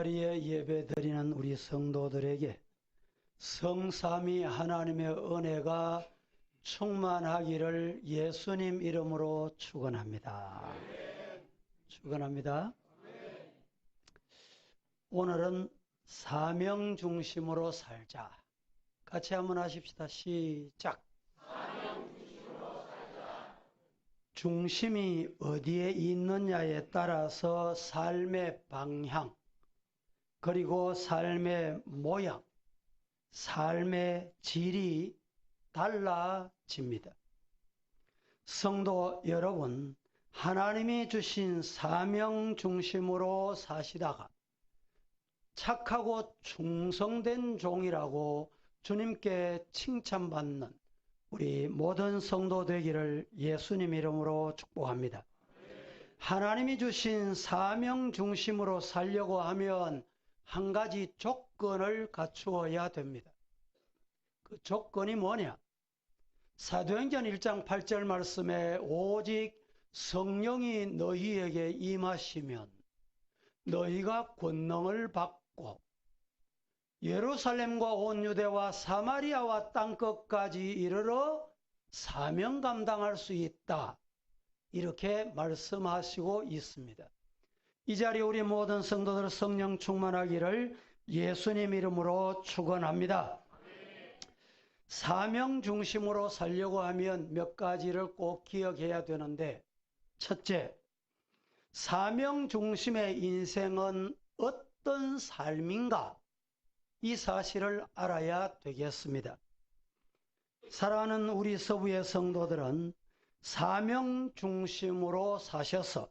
자리에 예배드리는 우리 성도들에게 성삼위 하나님의 은혜가 충만하기를 예수님 이름으로 축원합니다. 축원합니다. 오늘은 사명 중심으로 살자. 같이 한번 하십시다. 시작. 중심이 어디에 있느냐에 따라서 삶의 방향, 그리고 삶의 모양, 삶의 질이 달라집니다. 성도 여러분, 하나님이 주신 사명 중심으로 사시다가 착하고 충성된 종이라고 주님께 칭찬받는 우리 모든 성도 되기를 예수님 이름으로 축복합니다. 하나님이 주신 사명 중심으로 살려고 하면 한 가지 조건을 갖추어야 됩니다. 그 조건이 뭐냐? 사도행전 1장 8절 말씀에 오직 성령이 너희에게 임하시면 너희가 권능을 받고 예루살렘과 온 유대와 사마리아와 땅끝까지 이르러 사명 감당할 수 있다. 이렇게 말씀하시고 있습니다. 이 자리에 우리 모든 성도들 성령 충만하기를 예수님 이름으로 축원합니다. 사명 중심으로 살려고 하면 몇 가지를 꼭 기억해야 되는데, 첫째, 사명 중심의 인생은 어떤 삶인가? 이 사실을 알아야 되겠습니다. 사랑하는 우리 서부의 성도들은 사명 중심으로 사셔서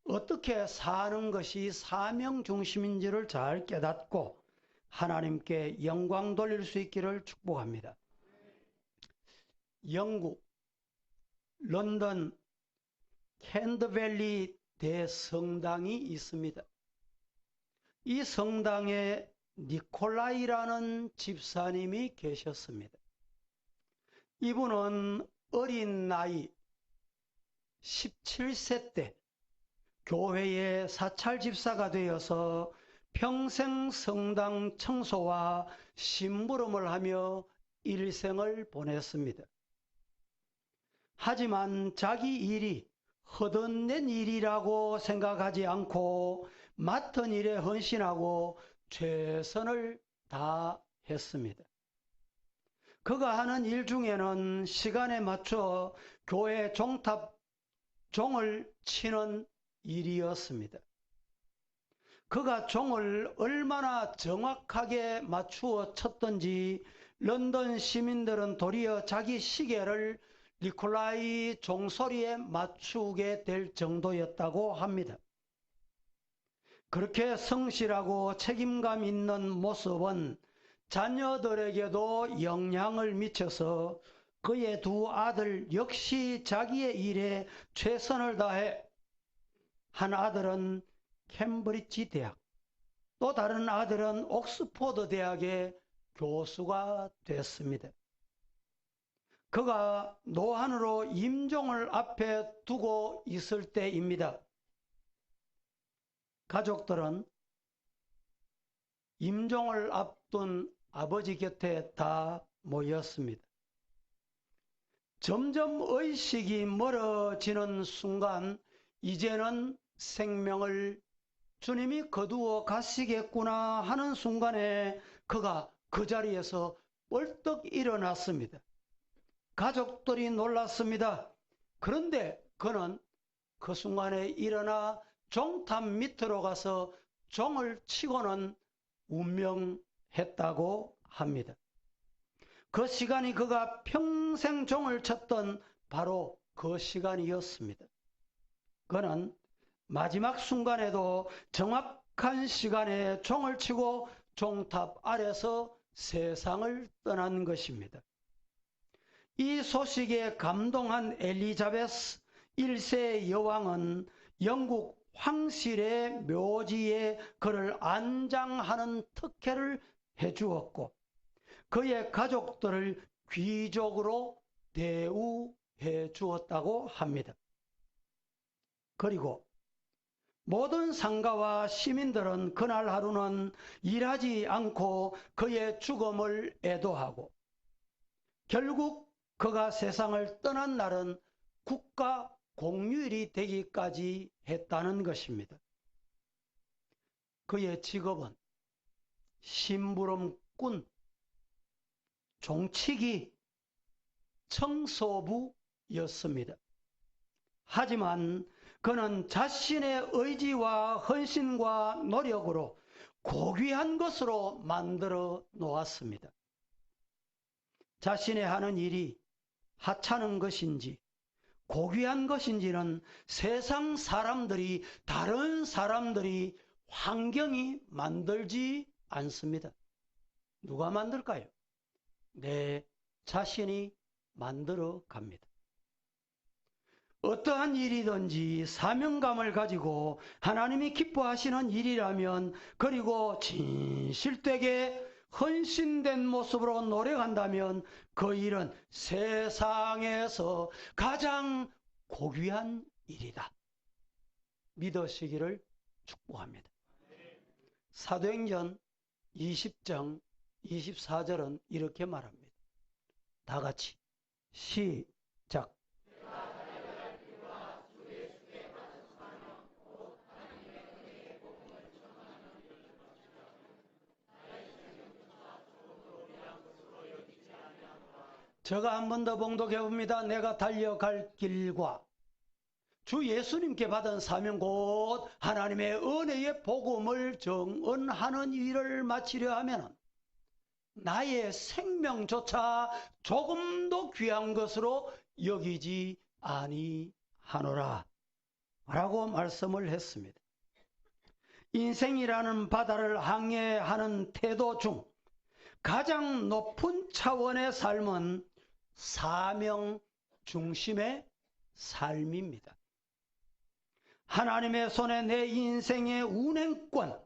어떻게 사는 것이 사명 중심인지를 잘 깨닫고 하나님께 영광 돌릴 수 있기를 축복합니다. 영국 런던 캔터벨리 대성당이 있습니다. 이 성당에 니콜라이라는 집사님이 계셨습니다. 이분은 어린 나이 17세 때 교회의 사찰 집사가 되어서 평생 성당 청소와 심부름을 하며 일생을 보냈습니다. 하지만 자기 일이 헛된 일이라고 생각하지 않고 맡은 일에 헌신하고 최선을 다했습니다. 그가 하는 일 중에는 시간에 맞춰 교회 종을 치는 일이었습니다. 그가 종을 얼마나 정확하게 맞추어 쳤던지 런던 시민들은 도리어 자기 시계를 니콜라이 종소리에 맞추게 될 정도였다고 합니다. 그렇게 성실하고 책임감 있는 모습은 자녀들에게도 영향을 미쳐서 그의 두 아들 역시 자기의 일에 최선을 다해 한 아들은 캠브리지 대학, 또 다른 아들은 옥스포드 대학의 교수가 됐습니다. 그가 노안으로 임종을 앞에 두고 있을 때입니다. 가족들은 임종을 앞둔 아버지 곁에 다 모였습니다. 점점 의식이 멀어지는 순간 이제는 생명을 주님이 거두어 가시겠구나 하는 순간에 그가 그 자리에서 벌떡 일어났습니다. 가족들이 놀랐습니다. 그런데 그는 그 순간에 일어나 종탑 밑으로 가서 종을 치고는 운명했다고 합니다. 그 시간이 그가 평생 종을 쳤던 바로 그 시간이었습니다. 그는 마지막 순간에도 정확한 시간에 종을 치고 종탑 아래서 세상을 떠난 것입니다. 이 소식에 감동한 엘리자베스 1세 여왕은 영국 황실의 묘지에 그를 안장하는 특혜를 해주었고 그의 가족들을 귀족으로 대우해 주었다고 합니다. 그리고 모든 상가와 시민들은 그날 하루는 일하지 않고 그의 죽음을 애도하고 결국 그가 세상을 떠난 날은 국가 공휴일이 되기까지 했다는 것입니다. 그의 직업은 심부름꾼, 종치기, 청소부였습니다. 하지만 그는 자신의 의지와 헌신과 노력으로 고귀한 것으로 만들어 놓았습니다. 자신의 하는 일이 하찮은 것인지 고귀한 것인지는 세상 사람들이, 다른 사람들이, 환경이 만들지 않습니다. 누가 만들까요? 내 자신이 만들어 갑니다. 어떠한 일이든지 사명감을 가지고 하나님이 기뻐하시는 일이라면, 그리고 진실되게 헌신된 모습으로 노력한다면 그 일은 세상에서 가장 고귀한 일이다. 믿으시기를 축복합니다. 사도행전 20장 24절은 이렇게 말합니다. 다 같이 시작. 제가 한 번 더 봉독해 봅니다. 내가 달려갈 길과 주 예수님께 받은 사명 곧 하나님의 은혜의 복음을 정언하는 일을 마치려 하면 나의 생명조차 조금도 귀한 것으로 여기지 아니하노라 라고 말씀을 했습니다. 인생이라는 바다를 항해하는 태도 중 가장 높은 차원의 삶은 사명 중심의 삶입니다. 하나님의 손에 내 인생의 운행권,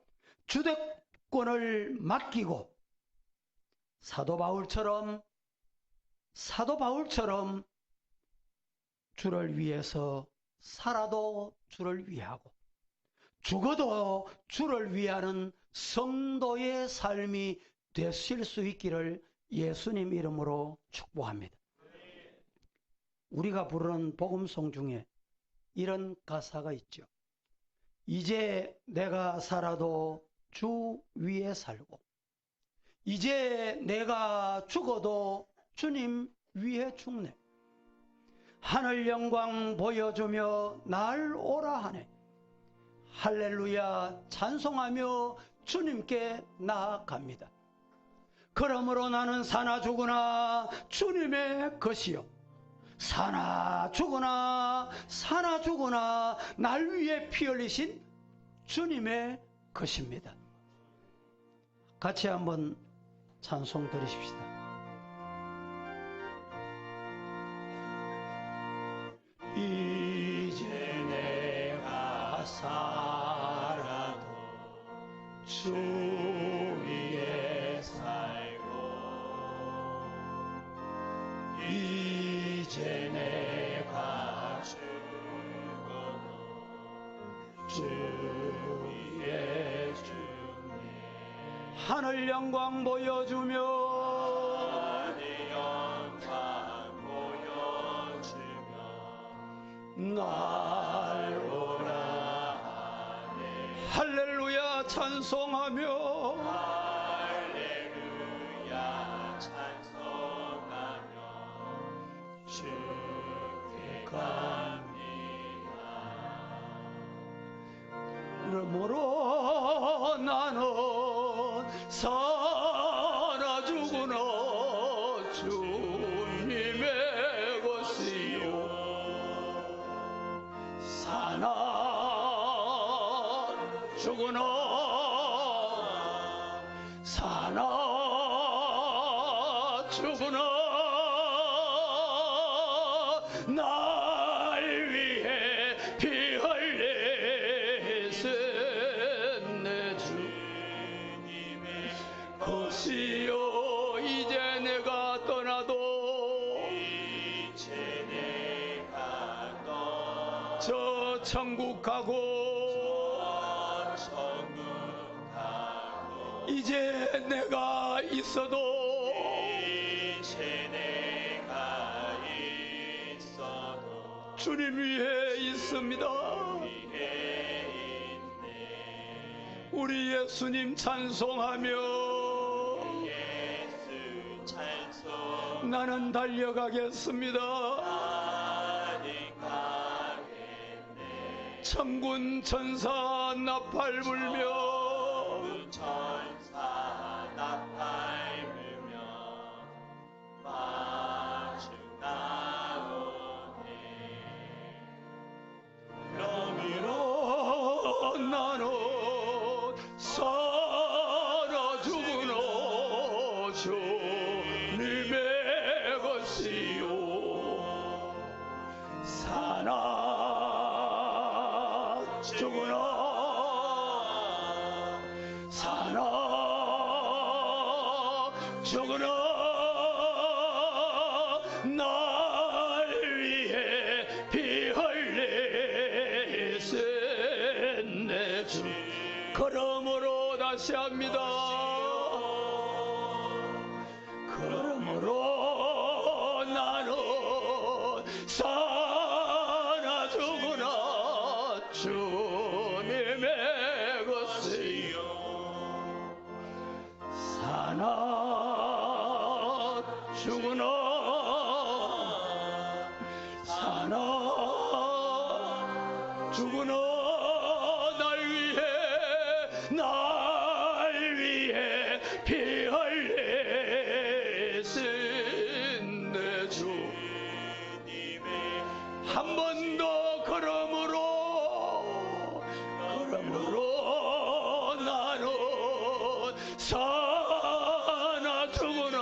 주도권을 맡기고 사도 바울처럼 주를 위해서 살아도 주를 위하고 죽어도 주를 위하는 성도의 삶이 되실 수 있기를 예수님 이름으로 축복합니다. 우리가 부르는 복음송 중에 이런 가사가 있죠. 이제 내가 살아도 주 위에 살고, 이제 내가 죽어도 주님 위에 죽네. 하늘 영광 보여주며 날 오라 하네. 할렐루야 찬송하며 주님께 나아갑니다. 그러므로 나는 사나 죽으나 주님의 것이요, 사나 죽으나 날 위해 피 흘리신 주님의 것입니다. 같이 한번 찬송 드리십시다. 이제 내가 살아도 주 위에 살고, 이제 내가 죽어도 주 위에 죽네. 하늘 영광 보여주며 날 오라 하네. 할렐루야 찬송하며 할렐루야 찬송하며 주께 갑니다. 그러므로 나는 살아 죽으나 주님의 것이요, 사나 죽으나 날 위해 피 흘리신 내 주님의 것이요, 이제 내가 떠나도 저 천국 가고 이제 내가 있어도 주님 위에 있습니다. 우리 예수님 찬송하며 나는 달려가겠습니다. 천군 천사 나팔 불며 그러므로 나는 살아 죽으나 주님의 것이요 사나 죽으나 사나 죽으나 날 위해 피 흘리 쓴 내 주 그러므로 다시 합니다. 그러므로 나는 사나 죽으나 주님의 것이요 사나 죽으나 사나 죽으나 날 위해 피 흘리 쓴 내 주 한 번 더 그러므로 나는 사나 죽으나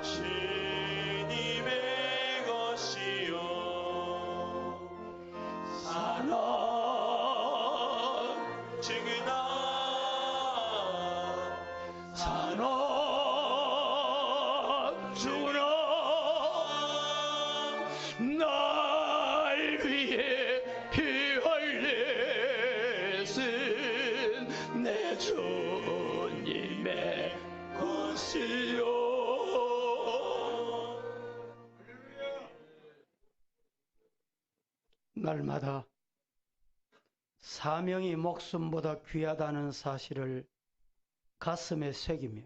주님의 것이요 사나 죽으나 사나 죽으나 날 위해 피 흘리 쓴 내 주님의 것이요. 날마다 사명이 목숨보다 귀하다는 사실을 가슴에 새기며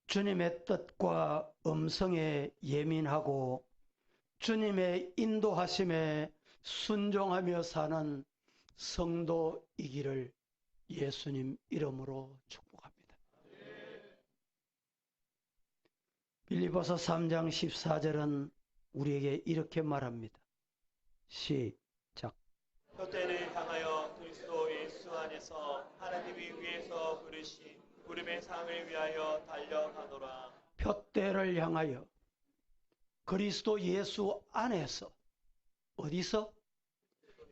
주님의 뜻과 음성에 예민하고 주님의 인도하심에 순종하며 사는 성도이기를 예수님 이름으로 축복합니다. 빌립보서 3장 14절은 우리에게 이렇게 말합니다. 시작. 표대를 향하여 그리스도 예수 안에서 하나님이 위에서 부르신 부름의 상을 위하여 달려가노라. 표대를 향하여 그리스도 예수 안에서 어디서?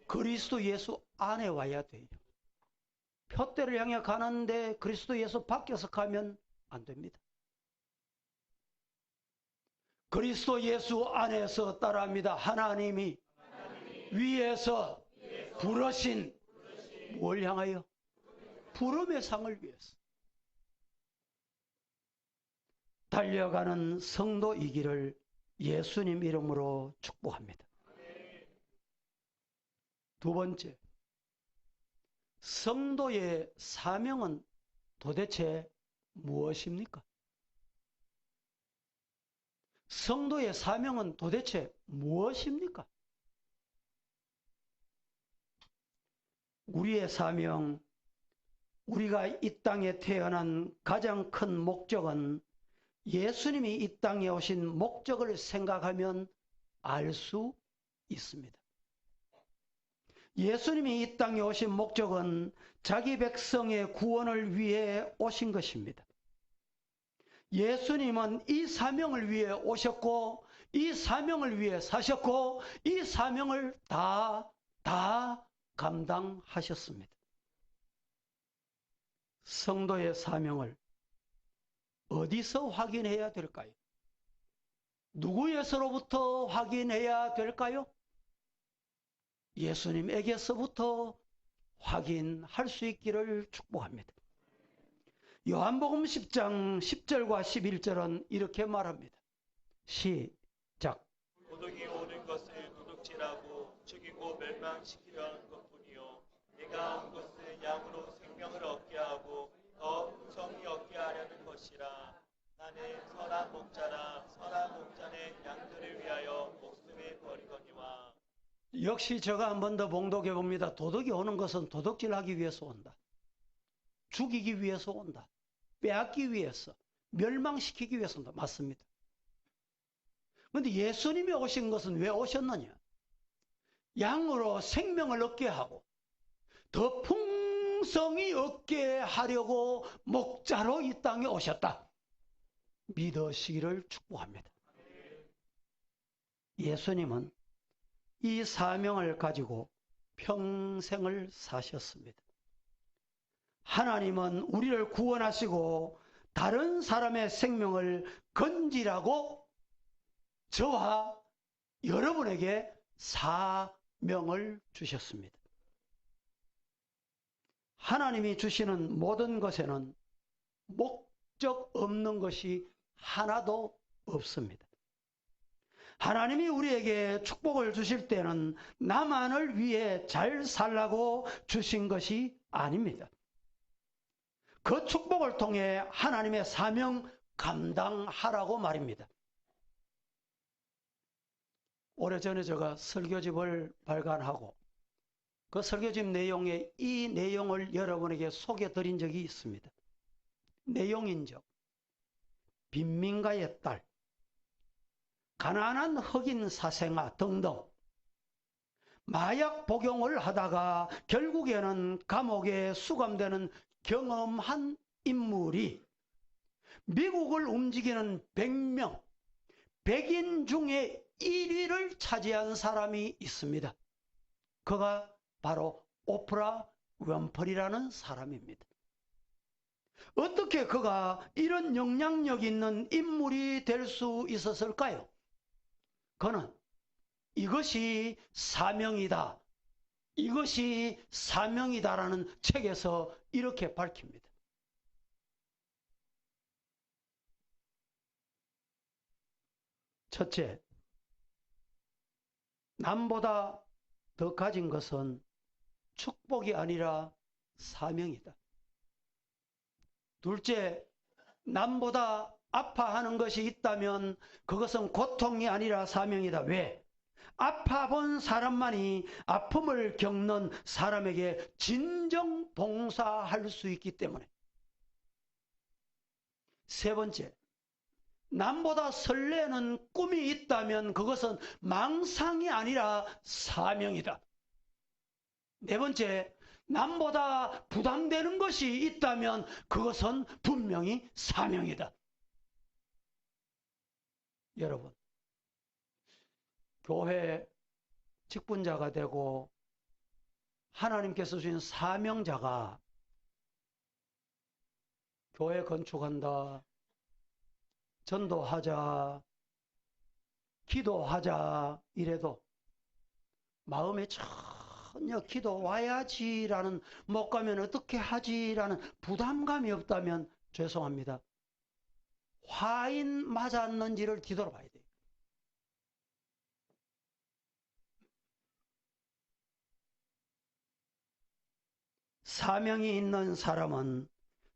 그리스도 예수 안에 와야 돼요. 표대를 향해 가는데 그리스도 예수 밖에서 가면 안 됩니다. 그리스도 예수 안에서 따라합니다. 하나님이 위에서 부르신 뭘 향하여? 부름의 상을 위해서. 달려가는 성도이기를 예수님 이름으로 축복합니다. 두 번째, 성도의 사명은 도대체 무엇입니까? 성도의 사명은 도대체 무엇입니까? 우리의 사명, 우리가 이 땅에 태어난 가장 큰 목적은 예수님이 이 땅에 오신 목적을 생각하면 알 수 있습니다. 예수님이 이 땅에 오신 목적은 자기 백성의 구원을 위해 오신 것입니다. 예수님은 이 사명을 위해 오셨고 이 사명을 위해 사셨고 이 사명을 다 감당하셨습니다. 성도의 사명을 어디서 확인해야 될까요? 누구에서로부터 확인해야 될까요? 예수님에게서부터 확인할 수 있기를 축복합니다. 요한복음 10장 10절과 11절은 이렇게 말합니다. 시작. 도둑이 오는 것을 도둑질하고 죽이고 멸망시키려는 것뿐이요 내가 온 것은 양으로 생명을 얻게 하고 더 풍성히 얻게 하려는 것이라. 나는 선한 목자라. 선한 목자는 양들을 위하여 목숨을 버리거니와. 역시 제가 한 번 더 봉독해 봅니다. 도둑이 오는 것은 도둑질하기 위해서 온다. 죽이기 위해서 온다. 빼앗기 위해서, 멸망시키기 위해서 온다. 맞습니다. 그런데 예수님이 오신 것은 왜 오셨느냐? 양으로 생명을 얻게 하고 더 풍성히 얻게 하려고 목자로 이 땅에 오셨다. 믿으시기를 축복합니다. 예수님은 이 사명을 가지고 평생을 사셨습니다. 하나님은 우리를 구원하시고 다른 사람의 생명을 건지라고 저와 여러분에게 사명을 주셨습니다. 하나님이 주시는 모든 것에는 목적 없는 것이 하나도 없습니다. 하나님이 우리에게 축복을 주실 때는 나만을 위해 잘 살라고 주신 것이 아닙니다. 그 축복을 통해 하나님의 사명 감당하라고 말입니다. 오래전에 제가 설교집을 발간하고 그 설교집 내용에 이 내용을 여러분에게 소개해 드린 적이 있습니다. 내용인적, 빈민가의 딸, 가난한 흑인 사생아 등등 마약 복용을 하다가 결국에는 감옥에 수감되는 경험한 인물이 미국을 움직이는 100명, 100인 중에 1위를 차지한 사람이 있습니다. 그가 바로 오프라 윈프리라는 사람입니다. 어떻게 그가 이런 영향력 있는 인물이 될 수 있었을까요? 그는 이것이 사명이다. 이것이 사명이다라는 책에서 이렇게 밝힙니다. 첫째, 남보다 더 가진 것은 축복이 아니라 사명이다. 둘째, 남보다 아파하는 것이 있다면 그것은 고통이 아니라 사명이다. 왜? 아파본 사람만이 아픔을 겪는 사람에게 진정 봉사할 수 있기 때문에. 세 번째, 남보다 설레는 꿈이 있다면 그것은 망상이 아니라 사명이다. 네 번째, 남보다 부담되는 것이 있다면 그것은 분명히 사명이다. 여러분, 교회 직분자가 되고 하나님께서 주신 사명자가 교회 건축한다, 전도하자, 기도하자 이래도 마음에 전혀 기도 와야지라는, 못 가면 어떻게 하지라는 부담감이 없다면 죄송합니다. 화인 맞았는지를 뒤돌아봐야 돼요. 사명이 있는 사람은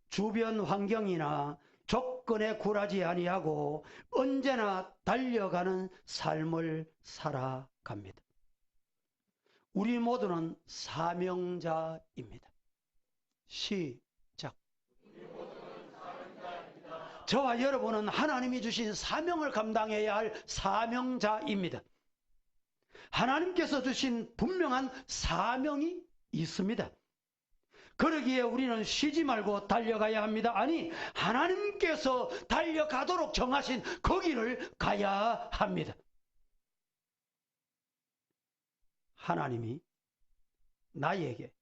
주변 환경이나 조건에 굴하지 아니하고 언제나 달려가는 삶을 살아갑니다. 우리 모두는 사명자입니다. 시작. 저와 여러분은 하나님이 주신 사명을 감당해야 할 사명자입니다. 하나님께서 주신 분명한 사명이 있습니다. 그러기에 우리는 쉬지 말고 달려가야 합니다. 아니, 하나님께서 달려가도록 정하신 거기를 가야 합니다. 하나님이 나에게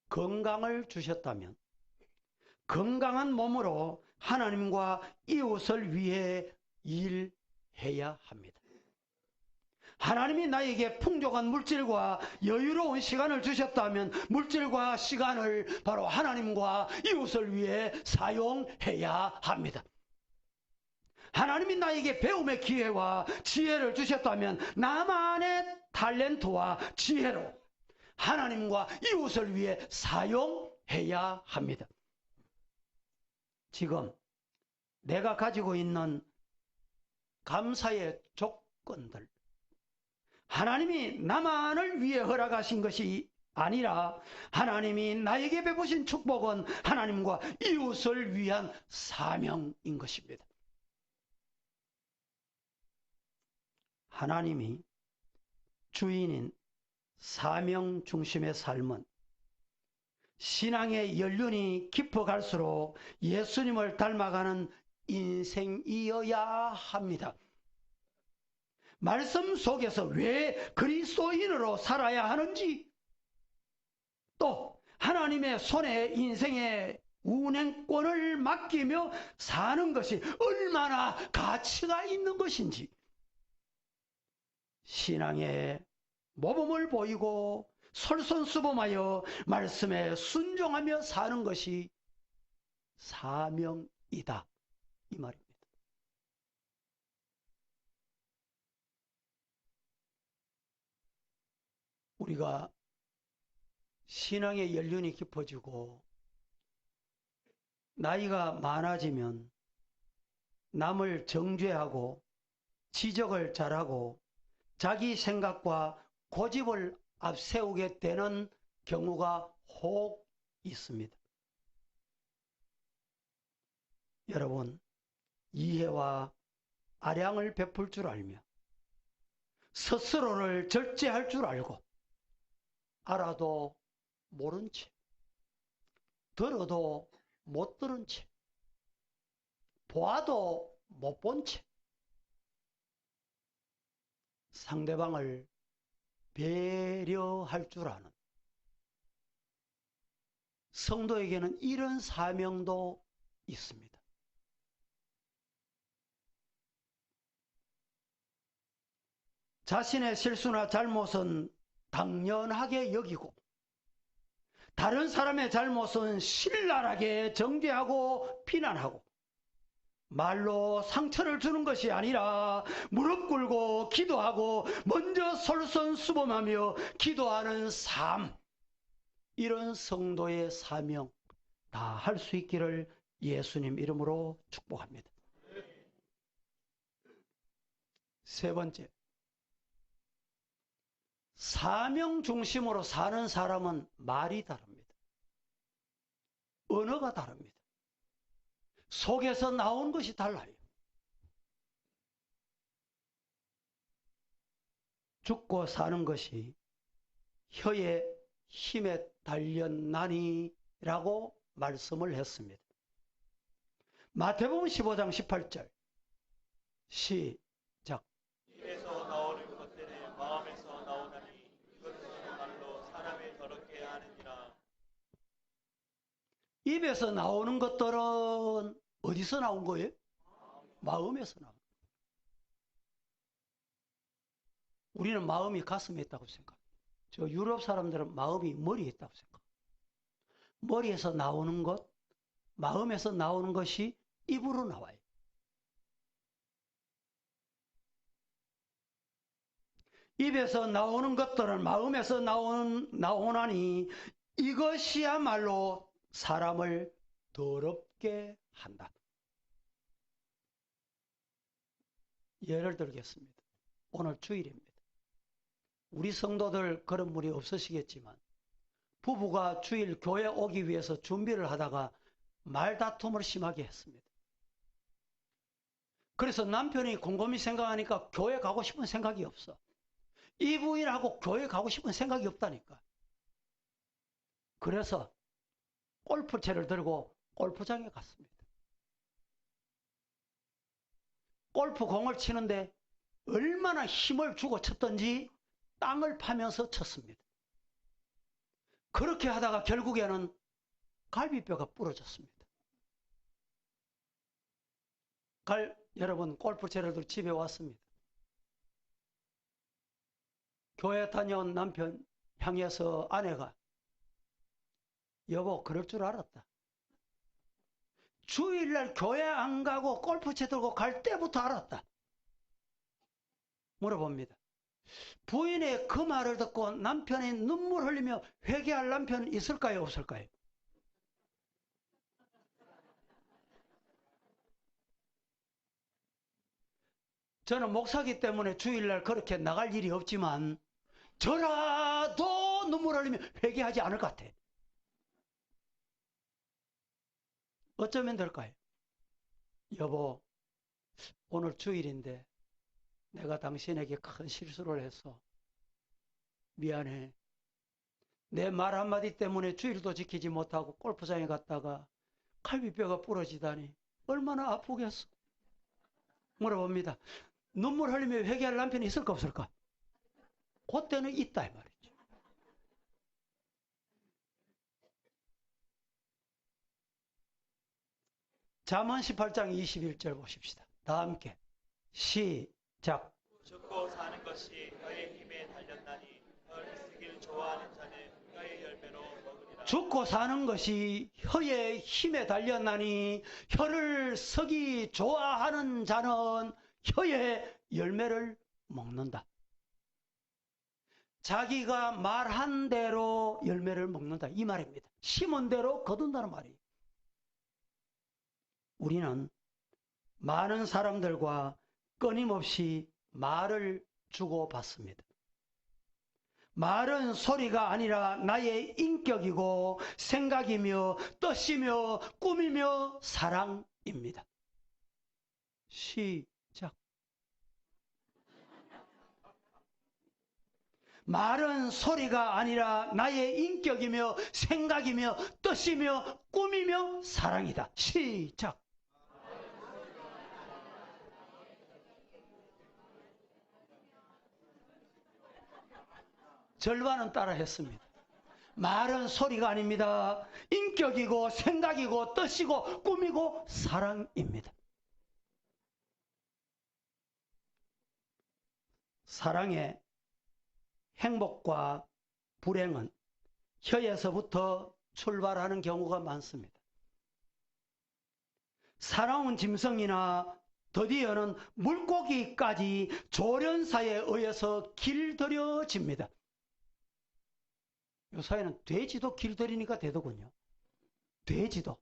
건강을 주셨다면 건강한 몸으로 하나님과 이웃을 위해 일해야 합니다. 하나님이 나에게 풍족한 물질과 여유로운 시간을 주셨다면 물질과 시간을 바로 하나님과 이웃을 위해 사용해야 합니다. 하나님이 나에게 배움의 기회와 지혜를 주셨다면 나만의 탤런트와 지혜로 하나님과 이웃을 위해 사용해야 합니다. 지금 내가 가지고 있는 감사의 조건들, 하나님이 나만을 위해 허락하신 것이 아니라 하나님이 나에게 베푸신 축복은 하나님과 이웃을 위한 사명인 것입니다. 하나님이 주인인 사명 중심의 삶은 신앙의 연륜이 깊어갈수록 예수님을 닮아가는 인생이어야 합니다. 말씀 속에서 왜 그리스도인으로 살아야 하는지, 또 하나님의 손에 인생의 운행권을 맡기며 사는 것이 얼마나 가치가 있는 것인지, 신앙의 모범을 보이고 솔선수범하여 말씀에 순종하며 사는 것이 사명이다, 이 말입니다. 우리가 신앙의 연륜이 깊어지고 나이가 많아지면 남을 정죄하고 지적을 잘하고 자기 생각과 고집을 앞세우게 되는 경우가 혹 있습니다. 여러분, 이해와 아량을 베풀 줄 알며 스스로를 절제할 줄 알고 알아도 모른 채, 들어도 못 들은 채, 보아도 못 본 채 상대방을 배려할 줄 아는 성도에게는 이런 사명도 있습니다. 자신의 실수나 잘못은 당연하게 여기고 다른 사람의 잘못은 신랄하게 정죄하고 비난하고 말로 상처를 주는 것이 아니라 무릎 꿇고 기도하고 먼저 솔선수범하며 기도하는 삶, 이런 성도의 사명 다 할 수 있기를 예수님 이름으로 축복합니다. 세 번째, 사명 중심으로 사는 사람은 말이 다릅니다. 언어가 다릅니다. 속에서 나온 것이 달라요. 죽고 사는 것이 혀의 힘에 달렸나니라고 말씀을 했습니다. 마태복음 15장 18절 시작. 입에서 나오는 것들은 마음에서 나오나니 이것은 말로 사람을 더럽게 하느니라. 입에서 나오는 것들은 어디서 나온 거예요? 마음에서 나온 거예요. 우리는 마음이 가슴에 있다고 생각해요. 저 유럽 사람들은 마음이 머리에 있다고 생각해요. 머리에서 나오는 것, 마음에서 나오는 것이 입으로 나와요. 입에서 나오는 것들은 마음에서 나오나니 이것이야말로 사람을 더럽게 한다. 예를 들겠습니다. 오늘 주일입니다. 우리 성도들 그런 분이 없으시겠지만 부부가 주일 교회 오기 위해서 준비를 하다가 말다툼을 심하게 했습니다. 그래서 남편이 곰곰이 생각하니까 교회 가고 싶은 생각이 없어. 이 부인하고 교회 가고 싶은 생각이 없다니까. 그래서 골프채를 들고 골프장에 갔습니다. 골프공을 치는데 얼마나 힘을 주고 쳤던지 땅을 파면서 쳤습니다. 그렇게 하다가 결국에는 갈비뼈가 부러졌습니다. 여러분, 골프채를 들고 집에 왔습니다. 교회 다녀온 남편 향해서 아내가 여보 그럴 줄 알았다. 주일날 교회 안 가고 골프채 들고 갈 때부터 알았다. 물어봅니다. 부인의 그 말을 듣고 남편이 눈물 흘리며 회개할 남편은 있을까요? 없을까요? 저는 목사기 때문에 주일날 그렇게 나갈 일이 없지만 저라도 눈물 흘리며 회개하지 않을 것 같아. 어쩌면 될까요? 여보, 오늘 주일인데 내가 당신에게 큰 실수를 했어. 미안해. 내 말 한마디 때문에 주일도 지키지 못하고 골프장에 갔다가 갈비뼈가 부러지다니 얼마나 아프겠어. 물어봅니다. 눈물 흘리며 회개할 남편이 있을까 없을까? 그때는 있다 이 말이죠. 잠언 18장 21절 보십시다. 다 함께 시작. 죽고 사는 것이 혀의 힘에 달렸나니 혀를 쓰기를 좋아하는 자는 혀의 열매로 먹으리라. 죽고 사는 것이 혀의 힘에 달렸나니 혀를 쓰기 좋아하는 자는 혀의 열매를 먹는다. 자기가 말한 대로 열매를 먹는다 이 말입니다. 심은 대로 거둔다는 말이에요. 우리는 많은 사람들과 끊임없이 말을 주고받습니다. 말은 소리가 아니라 나의 인격이고 생각이며 뜻이며 꿈이며 사랑입니다. 시작. 말은 소리가 아니라 나의 인격이며 생각이며 뜻이며 꿈이며 사랑이다. 시작. 절반은 따라 했습니다. 말은 소리가 아닙니다. 인격이고 생각이고 뜻이고 꿈이고 사랑입니다. 사랑의 행복과 불행은 혀에서부터 출발하는 경우가 많습니다. 사나운 짐승이나 드디어는 물고기까지 조련사에 의해서 길들여집니다. 요사이는 돼지도 길들이니까 되더군요. 돼지도.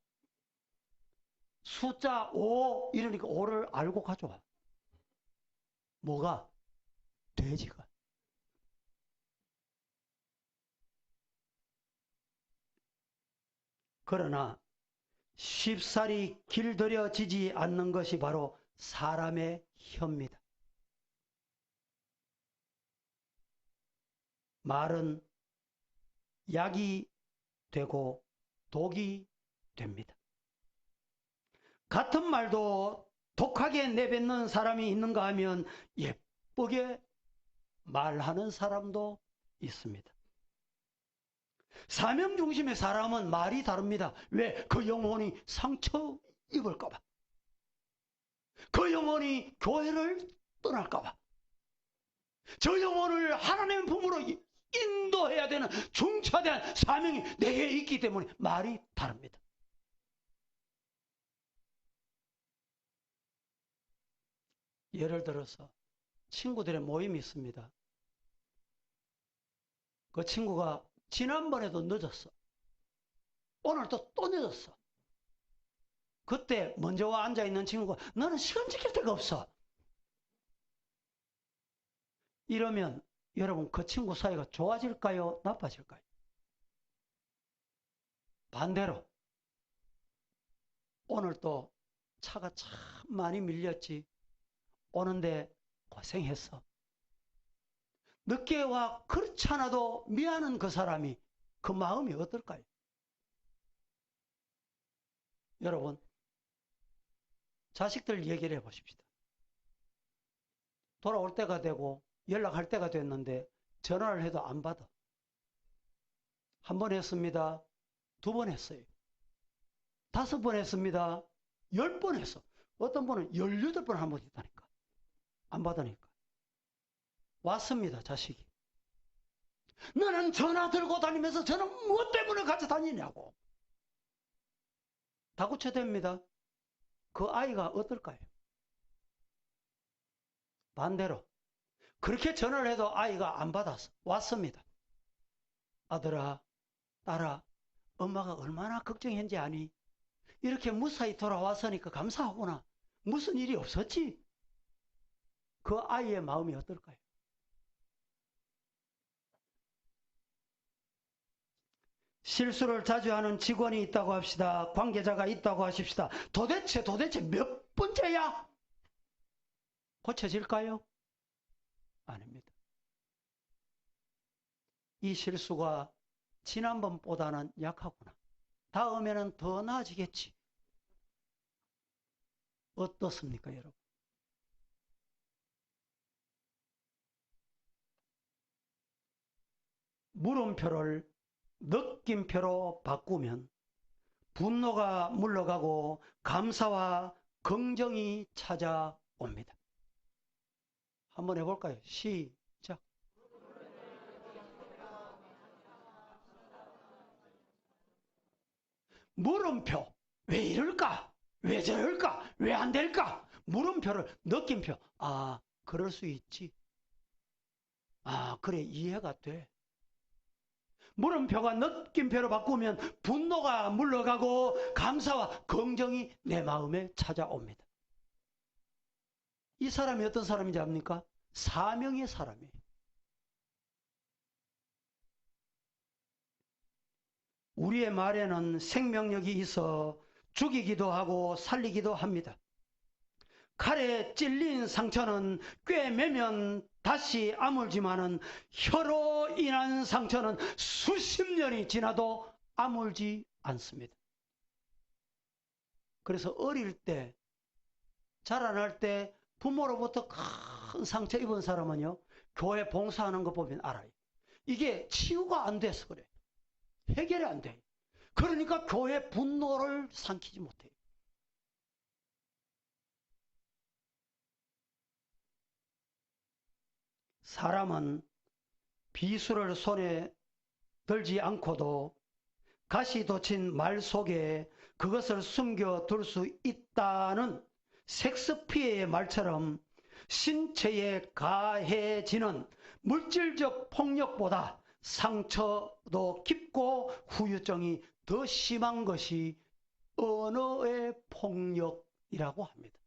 숫자 5 이러니까 5를 알고 가져와. 뭐가? 돼지가. 그러나 쉽사리 길들여지지 않는 것이 바로 사람의 혀입니다. 말은 약이 되고 독이 됩니다. 같은 말도 독하게 내뱉는 사람이 있는가 하면 예쁘게 말하는 사람도 있습니다. 사명 중심의 사람은 말이 다릅니다. 왜? 그 영혼이 상처 입을까봐. 그 영혼이 교회를 떠날까봐. 저 영혼을 하나님의 품으로 인도해야 되는 중차대한 사명이 내게 있기 때문에 말이 다릅니다. 예를 들어서 친구들의 모임이 있습니다. 그 친구가 지난번에도 늦었어. 오늘도 또 늦었어. 그때 먼저 와 앉아있는 친구가 너는 시간 지킬 데가 없어. 이러면 여러분 그 친구 사이가 좋아질까요? 나빠질까요? 반대로 오늘 또 차가 참 많이 밀렸지. 오는데 고생했어. 늦게 와 그렇지 않아도 미안한 그 사람이 그 마음이 어떨까요? 여러분 자식들 얘기를 해보십시다. 돌아올 때가 되고 연락할 때가 됐는데 전화를 해도 안 받아. 한 번 했습니다. 2번 했어요. 5번 했습니다. 10번 했어. 어떤 분은 18번 한 번 했다니까. 안 받으니까. 왔습니다. 자식이. 너는 전화 들고 다니면서 저는 무엇 때문에 같이 다니냐고. 다구쳐댑니다. 그 아이가 어떨까요? 반대로 그렇게 전화를 해도 아이가 안 받았어. 왔습니다. 아들아, 딸아, 엄마가 얼마나 걱정했는지 아니? 이렇게 무사히 돌아왔으니까 감사하구나. 무슨 일이 없었지? 그 아이의 마음이 어떨까요? 실수를 자주 하는 직원이 있다고 합시다. 관계자가 있다고 하십시다. 도대체 몇 번째야? 고쳐질까요? 아닙니다. 이 실수가 지난번보다는 약하구나. 다음에는 더 나아지겠지. 어떻습니까, 여러분? 물음표를 느낌표로 바꾸면 분노가 물러가고 감사와 긍정이 찾아옵니다. 한번 해볼까요? 시작. 물음표. 왜 이럴까? 왜 저럴까? 왜 안 될까? 물음표를 느낌표. 아, 그럴 수 있지. 아, 그래, 이해가 돼. 물음표가 느낌표로 바꾸면 분노가 물러가고 감사와 긍정이 내 마음에 찾아옵니다. 이 사람이 어떤 사람인지 압니까? 사명의 사람이에요. 우리의 말에는 생명력이 있어 죽이기도 하고 살리기도 합니다. 칼에 찔린 상처는 꽤 매면 다시 아물지만은 혀로 인한 상처는 수십 년이 지나도 아물지 않습니다. 그래서 어릴 때, 자라날 때 부모로부터 큰 상처 입은 사람은요, 교회 봉사하는 거 보면 알아요. 이게 치유가 안 돼서 그래. 해결이 안 돼. 그러니까 교회 분노를 삼키지 못해요. 사람은 비수를 손에 들지 않고도 가시 돋친 말 속에 그것을 숨겨둘 수 있다는 섹스피어의 말처럼 신체에 가해지는 물질적 폭력보다 상처도 깊고 후유증이 더 심한 것이 언어의 폭력이라고 합니다.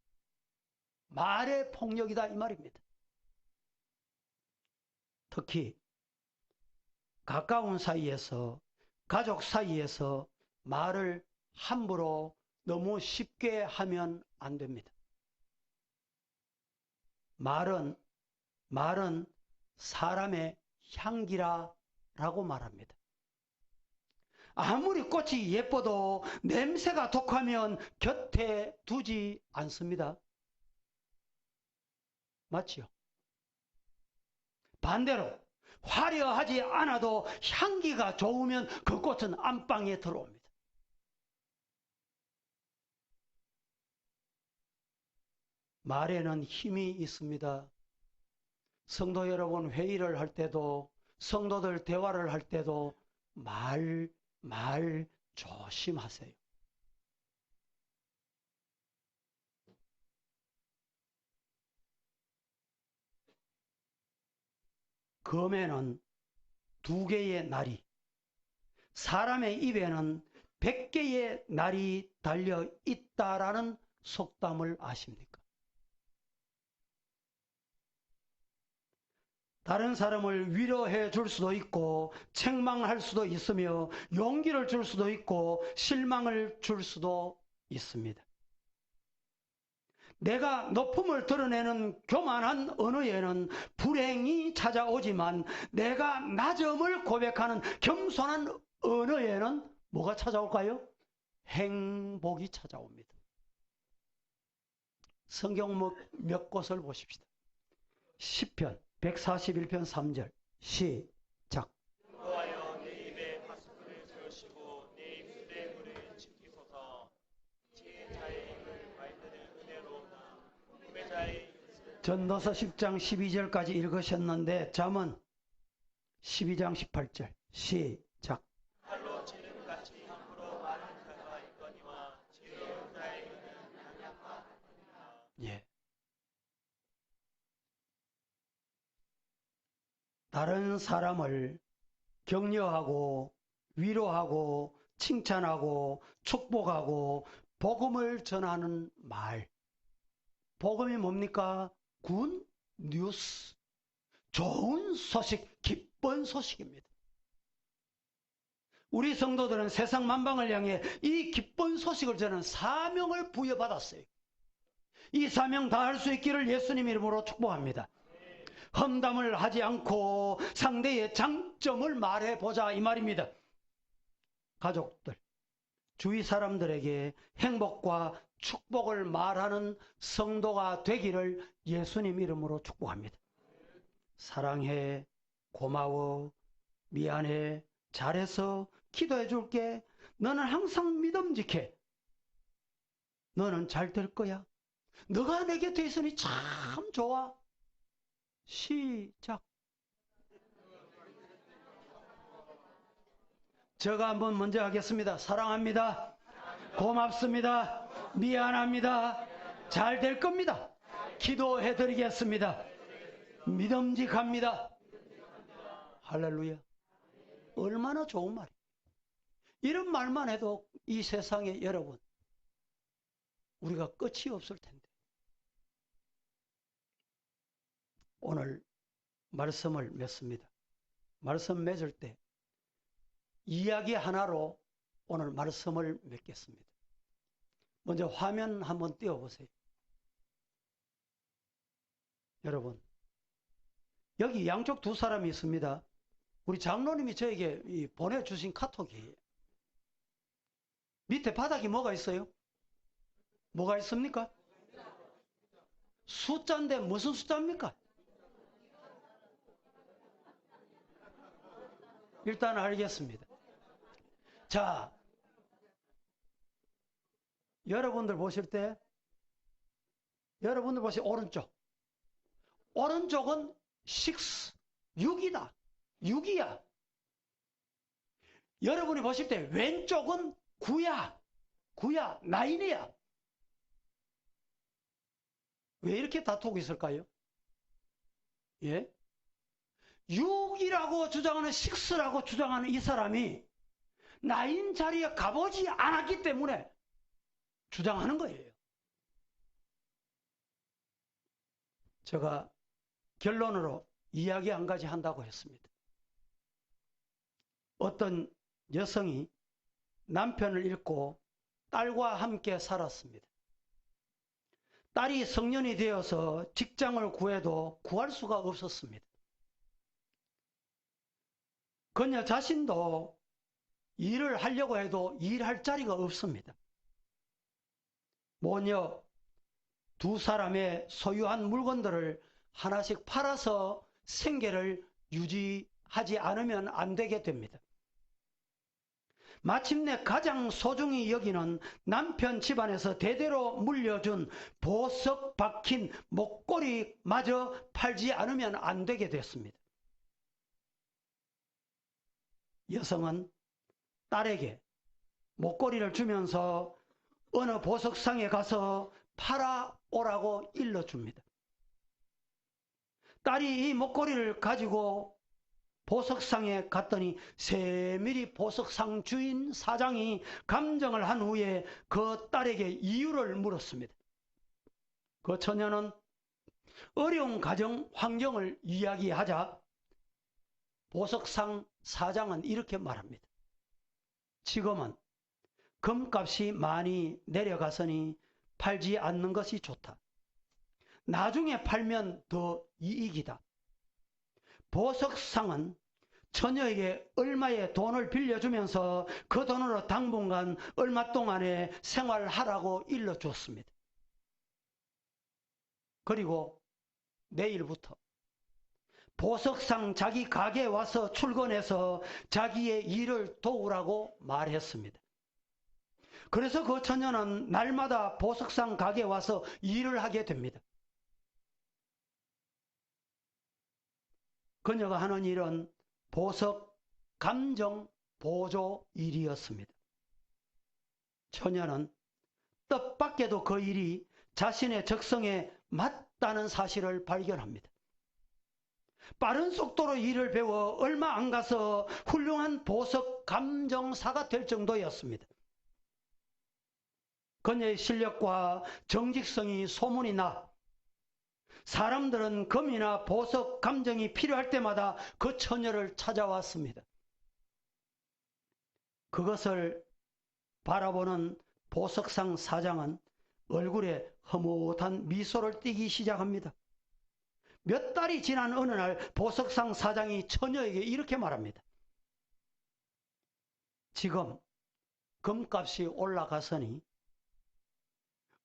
말의 폭력이다 이 말입니다. 특히 가까운 사이에서, 가족 사이에서 말을 함부로 너무 쉽게 하면 안 됩니다. 말은 사람의 향기라고 말합니다. 아무리 꽃이 예뻐도 냄새가 독하면 곁에 두지 않습니다. 맞지요? 반대로 화려하지 않아도 향기가 좋으면 그 꽃은 안방에 들어옵니다. 말에는 힘이 있습니다. 성도 여러분 회의를 할 때도, 성도들 대화를 할 때도 말 조심하세요. 검에는 2개의 날이, 사람의 입에는 100개의 날이 달려 있다라는 속담을 아십니까? 다른 사람을 위로해 줄 수도 있고 책망할 수도 있으며 용기를 줄 수도 있고 실망을 줄 수도 있습니다. 내가 높음을 드러내는 교만한 언어에는 불행이 찾아오지만 내가 낮음을 고백하는 겸손한 언어에는 뭐가 찾아올까요? 행복이 찾아옵니다. 성경 몇 곳을 보십시다. 시편 141편 3절 시작. 여호와여 내 입에 파수꾼을 세우시고 내 입술의 물을 지키소서. 지혜자의 입을 말드는 은혜로우나 구매자의 입을 전도서 10장 12절까지 읽으셨는데 잠언 12장 18절 시작. 칼로 지름같이 함부로 많은 자가 있거니와 지혜로운 자에게는 양약과 같으니라. 예. 다른 사람을 격려하고 위로하고 칭찬하고 축복하고 복음을 전하는 말. 복음이 뭡니까? 굿 뉴스. 좋은 소식, 기쁜 소식입니다. 우리 성도들은 세상 만방을 향해 이 기쁜 소식을 전하는 사명을 부여받았어요. 이 사명 다 할 수 있기를 예수님 이름으로 축복합니다. 험담을 하지 않고 상대의 장점을 말해보자 이 말입니다. 가족들, 주위 사람들에게 행복과 축복을 말하는 성도가 되기를 예수님 이름으로 축복합니다. 사랑해, 고마워, 미안해, 잘해서 기도해 줄게. 너는 항상 믿음직해. 너는 잘 될 거야. 너가 내 곁에 있으니 참 좋아. 시작. 제가 한번 먼저 하겠습니다. 사랑합니다. 고맙습니다. 미안합니다. 잘 될 겁니다. 기도해 드리겠습니다. 믿음직합니다. 할렐루야. 얼마나 좋은 말이에요. 이런 말만 해도 이 세상에 여러분, 우리가 끝이 없을 텐데. 오늘 말씀을 맺습니다. 말씀 맺을 때 이야기 하나로 오늘 말씀을 맺겠습니다. 먼저 화면 한번 띄워보세요. 여러분, 여기 양쪽 두 사람이 있습니다. 우리 장로님이 저에게 보내주신 카톡이에요. 밑에 바닥에 뭐가 있어요? 뭐가 있습니까? 숫자인데 무슨 숫자입니까? 일단 알겠습니다. 자, 여러분들 보실 때, 여러분들 보실 오른쪽. 오른쪽은 6, 6이다. 6이야. 여러분이 보실 때 왼쪽은 9야. 9야. 9이야. 왜 이렇게 다투고 있을까요? 예? 6이라고 주장하는 6라고 주장하는 이 사람이 9 자리에 가보지 않았기 때문에 주장하는 거예요. 제가 결론으로 이야기 한 가지 한다고 했습니다. 어떤 여성이 남편을 잃고 딸과 함께 살았습니다. 딸이 성년이 되어서 직장을 구해도 구할 수가 없었습니다. 그녀 자신도 일을 하려고 해도 일할 자리가 없습니다. 모녀 두 사람의 소유한 물건들을 하나씩 팔아서 생계를 유지하지 않으면 안 되게 됩니다. 마침내 가장 소중히 여기는 남편 집안에서 대대로 물려준 보석 박힌 목걸이마저 팔지 않으면 안 되게 됐습니다. 여성은 딸에게 목걸이를 주면서 어느 보석상에 가서 팔아오라고 일러줍니다. 딸이 이 목걸이를 가지고 보석상에 갔더니 세밀히 보석상 주인 사장이 감정을 한 후에 그 딸에게 이유를 물었습니다. 그 처녀는 어려운 가정 환경을 이야기하자 보석상 사장은 이렇게 말합니다. 지금은 금값이 많이 내려갔으니 팔지 않는 것이 좋다. 나중에 팔면 더 이익이다. 보석상은 처녀에게 얼마의 돈을 빌려주면서 그 돈으로 당분간 얼마 동안에 생활하라고 일러주었습니다. 그리고 내일부터 보석상 자기 가게에 와서 출근해서 자기의 일을 도우라고 말했습니다. 그래서 그 처녀는 날마다 보석상 가게에 와서 일을 하게 됩니다. 그녀가 하는 일은 보석 감정 보조 일이었습니다. 처녀는 뜻밖에도 그 일이 자신의 적성에 맞다는 사실을 발견합니다. 빠른 속도로 일을 배워 얼마 안 가서 훌륭한 보석 감정사가 될 정도였습니다. 그녀의 실력과 정직성이 소문이 나 사람들은 금이나 보석 감정이 필요할 때마다 그 처녀를 찾아왔습니다. 그것을 바라보는 보석상 사장은 얼굴에 흐뭇한 미소를 띠기 시작합니다. 몇 달이 지난 어느 날 보석상 사장이 처녀에게 이렇게 말합니다. 지금 금값이 올라갔으니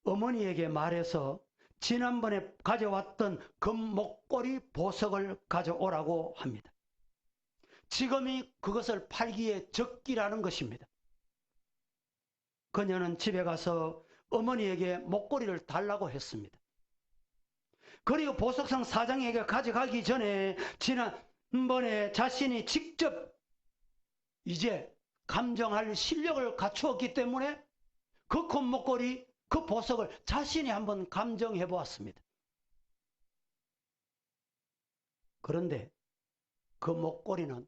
어머니에게 말해서 지난번에 가져왔던 금 목걸이 보석을 가져오라고 합니다. 지금이 그것을 팔기에 적기라는 것입니다. 그녀는 집에 가서 어머니에게 목걸이를 달라고 했습니다. 그리고 보석상 사장에게 가져가기 전에 지난번에 자신이 직접 이제 감정할 실력을 갖추었기 때문에 그 금 목걸이, 그 보석을 자신이 한번 감정해 보았습니다. 그런데 그 목걸이는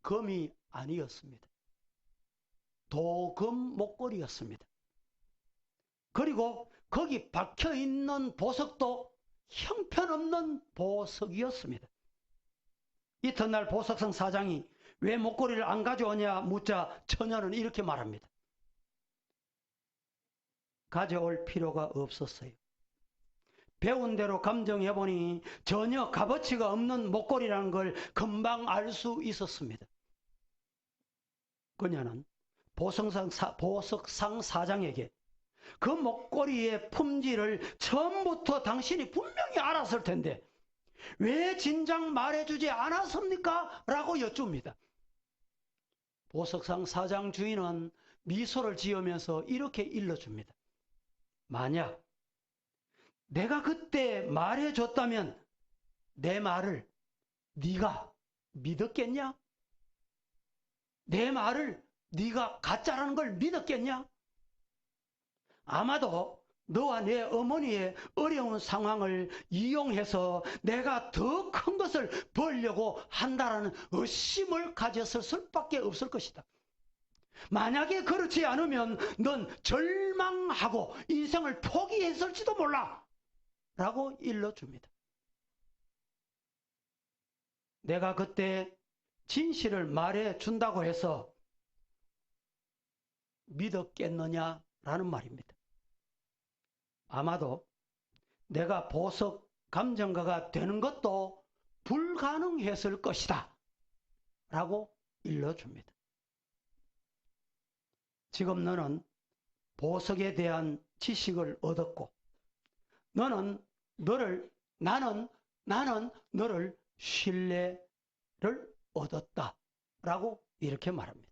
금이 아니었습니다. 도금 목걸이였습니다. 그리고 거기 박혀있는 보석도 형편없는 보석이었습니다. 이튿날 보석상 사장이 왜 목걸이를 안 가져오냐 묻자 처녀는 이렇게 말합니다. 가져올 필요가 없었어요. 배운 대로 감정해보니 전혀 값어치가 없는 목걸이라는 걸 금방 알 수 있었습니다. 그녀는 보석상 사장에게 그 목걸이의 품질을 처음부터 당신이 분명히 알았을 텐데 왜 진작 말해주지 않았습니까? 라고 여쭙니다. 보석상 사장 주인은 미소를 지으면서 이렇게 일러줍니다. 만약 내가 그때 말해줬다면 내 말을 네가 믿었겠냐? 내 말을 네가 가짜라는 걸 믿었겠냐? 아마도 너와 내 어머니의 어려운 상황을 이용해서 내가 더 큰 것을 벌려고 한다라는 의심을 가졌을 수밖에 없을 것이다. 만약에 그렇지 않으면 넌 절망하고 인생을 포기했을지도 몰라 라고 일러줍니다. 내가 그때 진실을 말해준다고 해서 믿었겠느냐라는 말입니다. 아마도 내가 보석 감정가가 되는 것도 불가능했을 것이다 라고 일러줍니다. 지금 너는 보석에 대한 지식을 얻었고 나는 너를 신뢰를 얻었다 라고 이렇게 말합니다.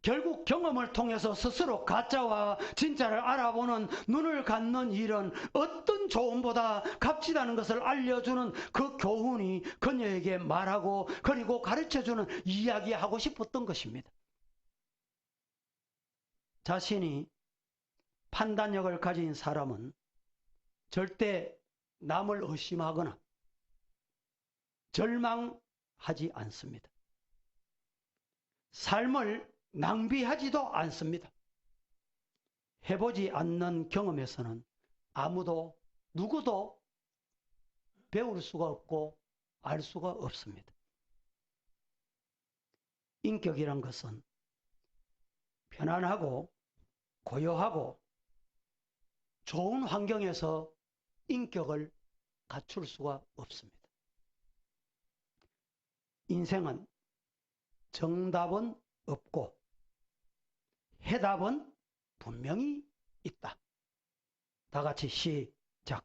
결국 경험을 통해서 스스로 가짜와 진짜를 알아보는 눈을 갖는 일은 어떤 조언보다 값지다는 것을 알려주는 그 교훈이 그녀에게 말하고 그리고 가르쳐주는 이야기하고 싶었던 것입니다. 자신이 판단력을 가진 사람은 절대 남을 의심하거나 절망하지 않습니다. 삶을 낭비하지도 않습니다. 해보지 않는 경험에서는 아무도 누구도 배울 수가 없고 알 수가 없습니다. 인격이란 것은 편안하고 고요하고 좋은 환경에서 인격을 갖출 수가 없습니다. 인생은 정답은 없고 해답은 분명히 있다. 다 같이 시작.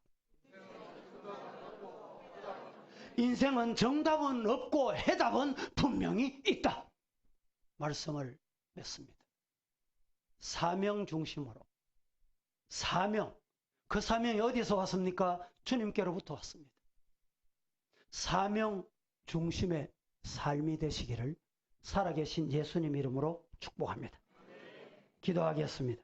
인생은 정답은 없고 해답은 분명히 있다. 말씀을 맺습니다. 사명 중심으로. 사명. 그 사명이 어디서 왔습니까? 주님께로부터 왔습니다. 사명 중심의 삶이 되시기를 살아계신 예수님 이름으로 축복합니다. 기도하겠습니다.